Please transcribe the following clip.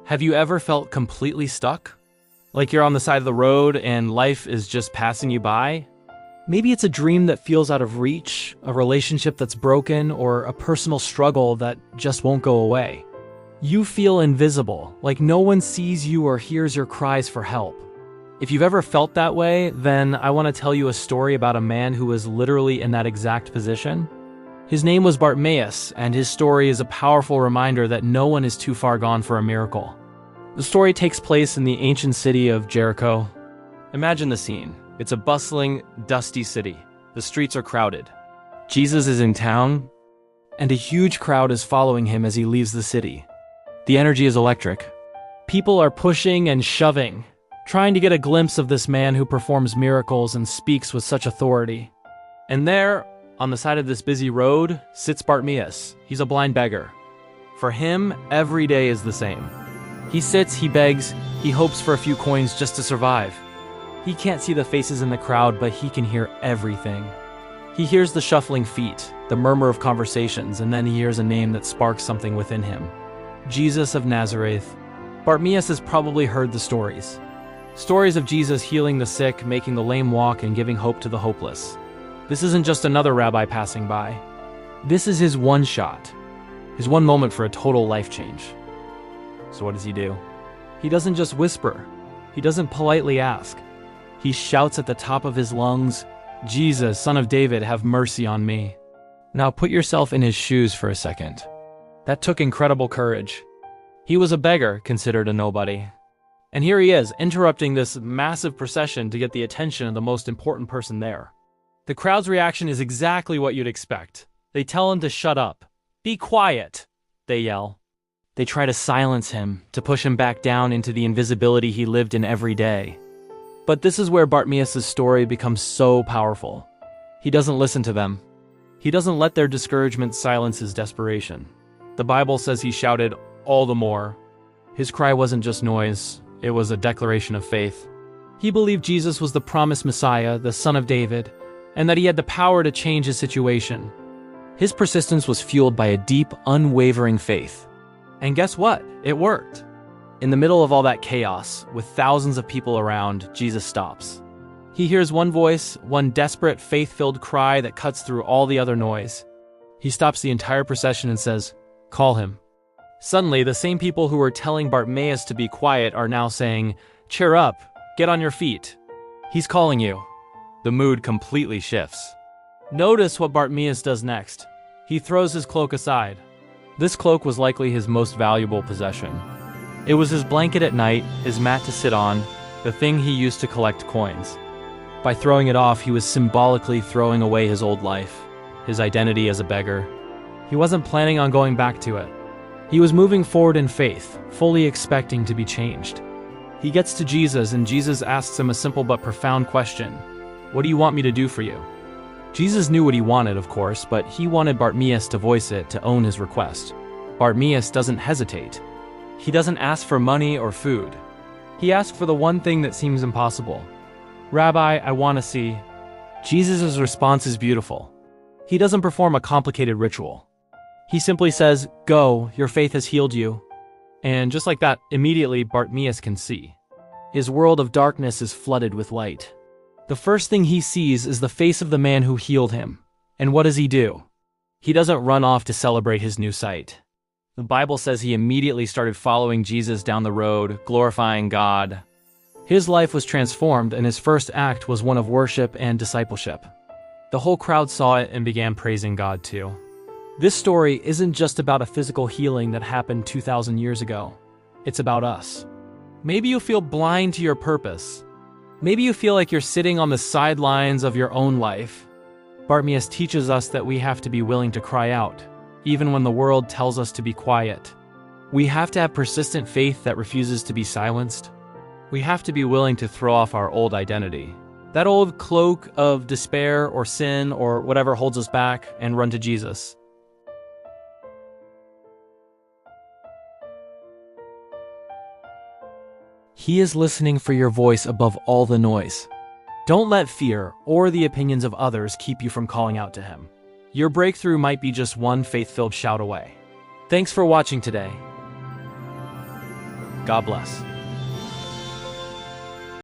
Have you ever felt completely stuck? Like you're on the side of the road and life is just passing you by? Maybe it's a dream that feels out of reach, a relationship that's broken, or a personal struggle that just won't go away. You feel invisible, like no one sees you or hears your cries for help. If you've ever felt that way, then I want to tell you a story about a man who was literally in that exact position. His name was Bartimaeus, and his story is a powerful reminder that no one is too far gone for a miracle. The story takes place in the ancient city of Jericho. Imagine the scene. It's a bustling, dusty city. The streets are crowded. Jesus is in town, and a huge crowd is following him as he leaves the city. The energy is electric. People are pushing and shoving, trying to get a glimpse of this man who performs miracles and speaks with such authority. And there, on the side of this busy road, sits Bartimaeus. He's a blind beggar. For him, every day is the same. He sits, he begs, he hopes for a few coins just to survive. He can't see the faces in the crowd, but he can hear everything. He hears the shuffling feet, the murmur of conversations, and then he hears a name that sparks something within him. Jesus of Nazareth. Bartimaeus has probably heard the stories. Stories of Jesus healing the sick, making the lame walk, and giving hope to the hopeless. This isn't just another rabbi passing by. This is his one shot, his one moment for a total life change. So what does he do? He doesn't just whisper. He doesn't politely ask. He shouts at the top of his lungs, "Jesus, Son of David, have mercy on me." Now put yourself in his shoes for a second. That took incredible courage. He was a beggar, considered a nobody. And here he is, interrupting this massive procession to get the attention of the most important person there. The crowd's reaction is exactly what you'd expect. They tell him to shut up. "Be quiet," they yell. They try to silence him, to push him back down into the invisibility he lived in every day. But this is where Bartimaeus' story becomes so powerful. He doesn't listen to them. He doesn't let their discouragement silence his desperation. The Bible says he shouted all the more. His cry wasn't just noise, it was a declaration of faith. He believed Jesus was the promised Messiah, the Son of David, and that he had the power to change his situation. His persistence was fueled by a deep, unwavering faith. And guess what? It worked. In the middle of all that chaos, with thousands of people around, Jesus stops. He hears one voice, one desperate, faith-filled cry that cuts through all the other noise. He stops the entire procession and says, "Call him." Suddenly, the same people who were telling Bartimaeus to be quiet are now saying, "Cheer up, get on your feet. He's calling you." The mood completely shifts. Notice what Bartimaeus does next. He throws his cloak aside. This cloak was likely his most valuable possession. It was his blanket at night, his mat to sit on, the thing he used to collect coins. By throwing it off, he was symbolically throwing away his old life, his identity as a beggar. He wasn't planning on going back to it. He was moving forward in faith, fully expecting to be changed. He gets to Jesus, and Jesus asks him a simple but profound question. "What do you want me to do for you?" Jesus knew what he wanted, of course, but he wanted Bartimaeus to voice it, to own his request. Bartimaeus doesn't hesitate. He doesn't ask for money or food. He asks for the one thing that seems impossible. "Rabbi, I want to see." Jesus' response is beautiful. He doesn't perform a complicated ritual. He simply says, "Go, your faith has healed you." And just like that, immediately Bartimaeus can see. His world of darkness is flooded with light. The first thing he sees is the face of the man who healed him. And what does he do? He doesn't run off to celebrate his new sight. The Bible says he immediately started following Jesus down the road, glorifying God. His life was transformed, and his first act was one of worship and discipleship. The whole crowd saw it and began praising God too. This story isn't just about a physical healing that happened 2,000 years ago. It's about us. Maybe you feel blind to your purpose. Maybe you feel like you're sitting on the sidelines of your own life. Bartimaeus teaches us that we have to be willing to cry out, even when the world tells us to be quiet. We have to have persistent faith that refuses to be silenced. We have to be willing to throw off our old identity, that old cloak of despair or sin or whatever holds us back, and run to Jesus. He is listening for your voice above all the noise. Don't let fear or the opinions of others keep you from calling out to him. Your breakthrough might be just one faith-filled shout away. Thanks for watching today. God bless.